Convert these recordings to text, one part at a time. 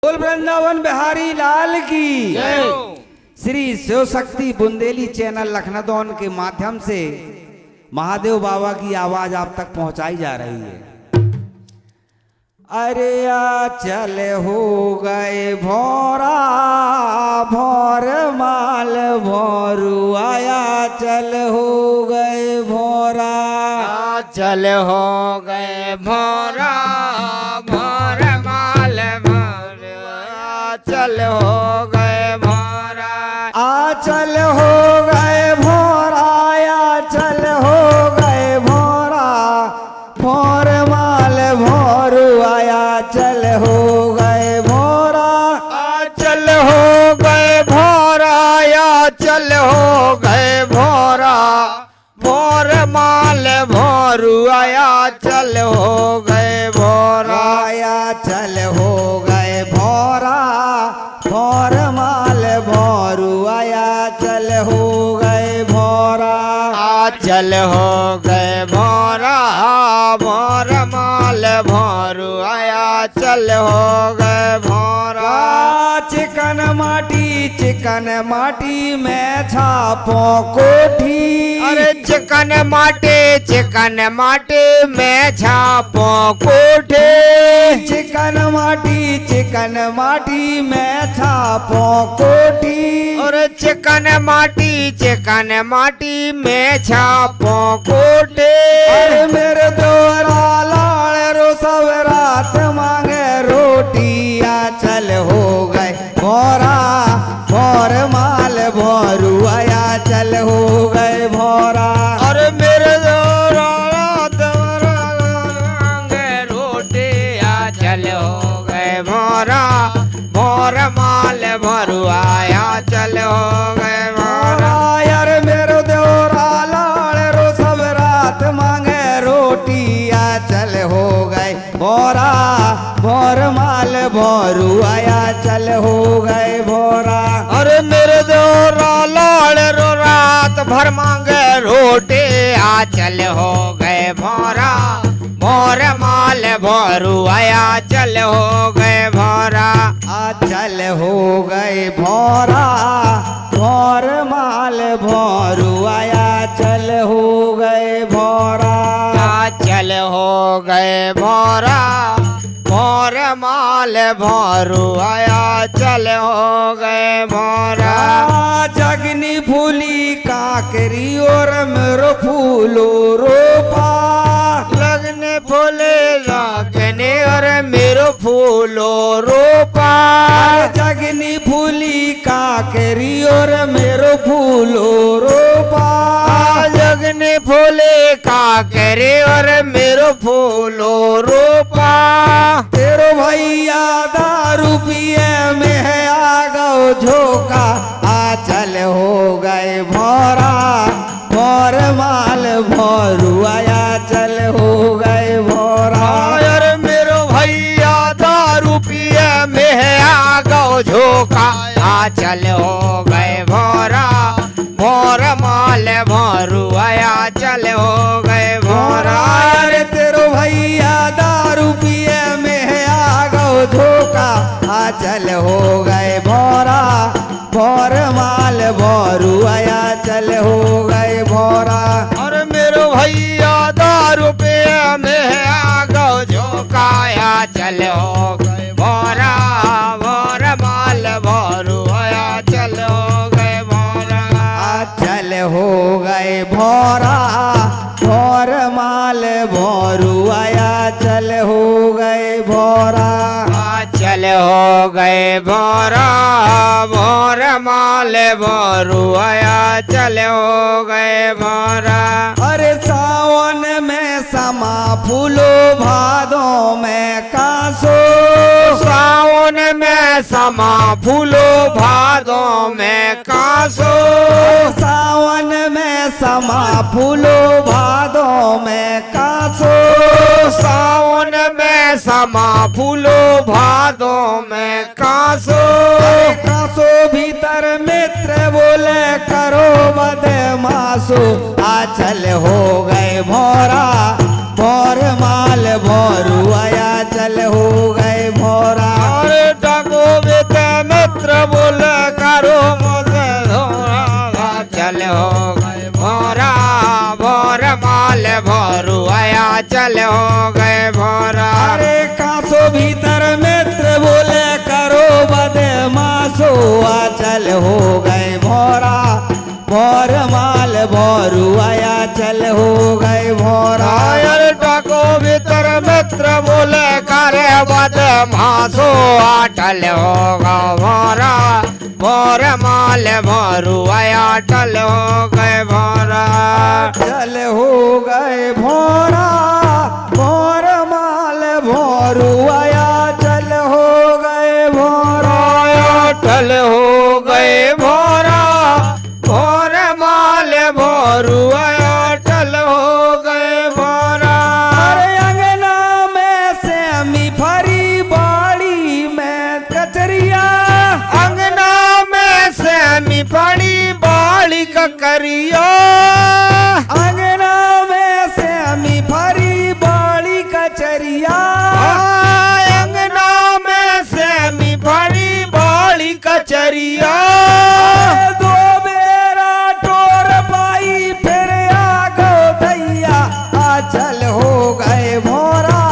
बोल वृंदावन बिहारी लाल की श्री शिव शक्ति बुंदेली चैनल लखनऊ के माध्यम से महादेव बाबा की आवाज आप तक पहुंचाई जा रही है। अरे चल हो गए भोरा भोर माल भोरू आया चल हो गए भोरा चल हो गए भोरा भोर माल भोर चल हो गए भोरा चल हो गए भोरा या चल हो गए भोरा भोर माल भोरू आया चल हो गए भोरा चल हो गए भोरा या चल हो गए भोरा भोर माल भोरू आया चल हो गए भोरा आया चल हो गए भोरा भोर माल भोरू आया चल हो गए भोरा चल हो गए भोरा भोर माल भोरू आया चल हो गए भोरा चिकन माटी में छापो कोठी अरे चिकन माटी में छापो कोठी चिकन माटी में छापो कोठी और चिकन माटी में छापो कोठी अरे मेरे दोरा लाड़ रो सब रात मांगे रोटिया चल हो गए भोरा भोर माल भोरू आया चल हो गए भोरा और मेरे दोरा मांगे रोटिया चल हो गए भोरा भोर माल भोरू आया चल हो गए भोरा यार मेरो दोरा लाड़ रो सब रात मांगे रोटिया चल हो गए भोरा भोर माल भोरू आया चल हो गए भोरा अरे मेरे दोरा लाड़ रो रात भर मांगे रोटी आ चल हो गए भोरा भोर माल भोरू आया चल हो गए भोरा चल हो गए भोरा भोर माल भोरू आया चल हो गए भोरा चल हो गए भोरा भोर माल भोरू आया चल हो गए भोरा जगनी फूली काकरी और मेरो फूलो रोपा लगने फूले लगने और मेरो फूलो रोपा जगनी फूली काकरी और मेरो फूलो रोपा जगने फूले काकरे और मेरो फूलो रोपा तेरो भैया दारू पिए में है आ गो झोंका चल हो गए भोरा भोर माल भोरू आया चल हो गए भोरा और मेरो भैया दारू पिए में है आ गो झोंका चल हो गए भोरा भोर माल भोरू आया चल हो गए भोरा अरे तेरो भैया दारू पिए में है आ गो झोंका चल हो गए भोरा भोर माल भोरू आया चल हो गए भोरा और मेरो भैया दारू पिए में है आ गो झोंकाया चल हो गए भोरा भोर माल भोरू आया चल हो गए भोरा चल हो गए भोरा भोर माल भोरू आया चल हो गए भोरा चल हो गए भोरा भोर माल भोरू आया चल हो गए भोरा अरे सावन में समा फूलो भादों में कासो सावन में समा फूलो भादों में कासो सावन में समा फूलो भादों में कासो सावन में समा फूलो भादों में कासो कासो भीतर मित्र बोले करो बदमाशो चल हो गए भोरा भोर माल भोरू आया चल हो गए भोरा और डगो टल हो गए भोरा। अरे कासो भीतर मित्र बोले करो बदमाशो चल हो गए भोरा। भोर माल भोरू आया चल हो गए भोरा। आयर टाको भीतर मित्र बोले करे बदमाशो टल होगा भोरा। भोर माल भोरू आया टल हो गए भोरा। चल हो गए भोरा। भोर माल भोरू आया चल हो गए भोरा। टल हो गए भोरा। भोर माल भोरू आया टल हो गए भोरा। अरे अंगना में सेमी फरी बाड़ी में कचरिया। अंगना में सेमी पड़ी बाली करिया। अंगना में सेमी फरी बाड़ी कचरिया। अंगना में सेमी पड़ी बाली कचरिया। दो बेरा टोर पाई फिर आ गो दैया चल हो गए भोरा।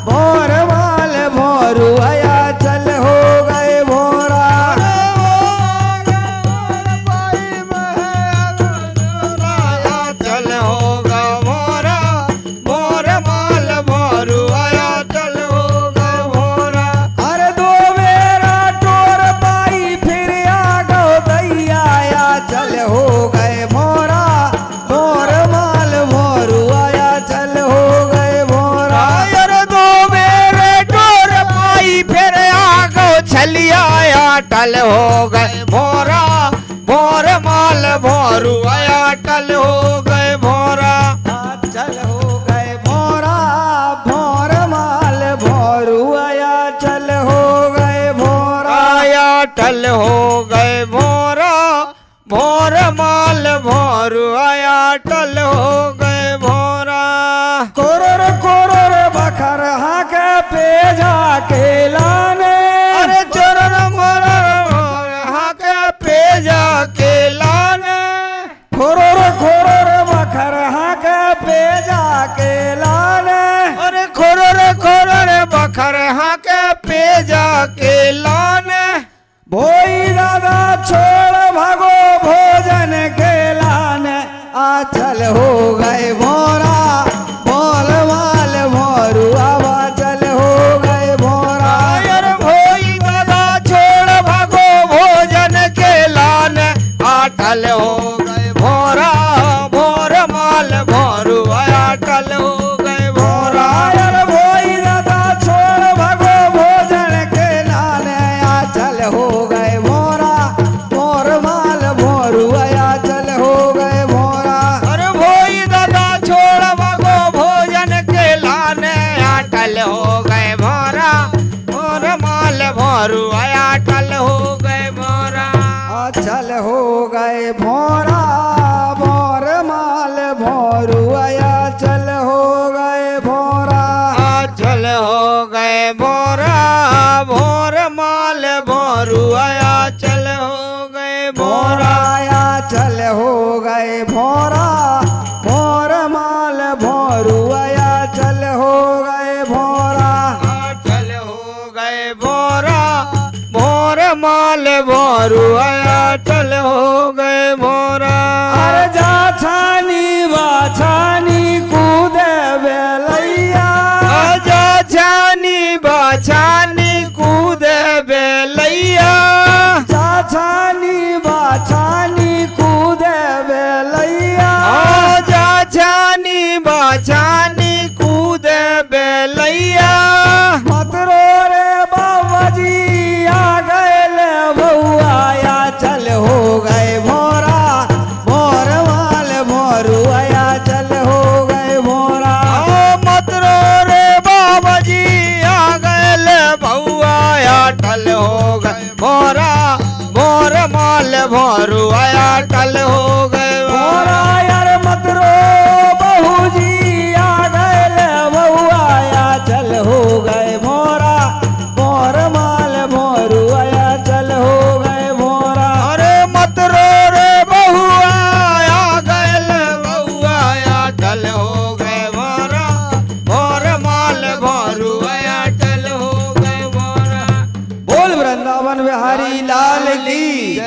भोर माल भोरू आया चल हो गए भोरा। चल होगा भोरा। भोर माल भोरू आया चल होगा भोरा। अरे दो बेरा टोर पाई फिर आ गो दैया चल हो गए भोरा। भोर माल भोरू आया चल हो गए भोरा। आयर दो मेरे टोर पाई फिर आगो छलिया टल हो गए भोरा। भोर माल भोरू आया टल हो गए भोरा। चल हो गए भोरा। भोर माल भोरू आया चल हो गए भोरा। आया टल हो गए भोरा। भोर माल भोरू आया टल हो गए भोरा। कोरर कोरर बखर हाके पे जाके लाने। अरे चरण मरर हाके पे जाके लाने। खोरर खोरर बखर हाके पे जाके लाने। अरे खोरर खोरर बखर हाके पे जाके लाने। भोई दादा छोड़ भागो भोजन के लाने चल हो गए भोरा। भोर माल भोरू आवा चल हो गए भोरा। आयर भोई दादा छोड़ भागो भोजन के लाने टल हो गए भोरा। भोर माल भोरू आया टल हो गए भोरा। आयर भोई दादा छोड़ भागो भोजन के लाने चल हो गए भोरा। भोर माल भोरू आया चल हो गए भोरा। अरे भोई दादा छोड़ भागो भोजन के लाने टल हो गए भोरा। भोर माल भोरू आया टल हो गए भोरा। चल हो गए भोरा। भोर माल भोरू आया चल हो गए भोरा। चल हो गए भोरा। भोर माल भोरू आया चल हो गए भोरा। आया चल हो गए भोरा। भोर माल भोरू आया चल हो गए भोरा। चल हो गए भोरा। भोर माल भोरू आया चल हो गए भोरा। अरे जा छानी बाछानी कूदे बेलैया। आजा छानी बाछानी कूद बेलैया। जा छानी बाछानी कूदे बेलैया। आजा छानी बाछानी कूद बेलैया। मत रो रे बाबा जी आ गए ले बउआ चल हो गए भोरा। भोर माल भोरू आया चल हो गए भोरा। मत रो रे बाबा जी आ गए भौआ टल हो गए भोरा। भोर माल भोरू आया टल हो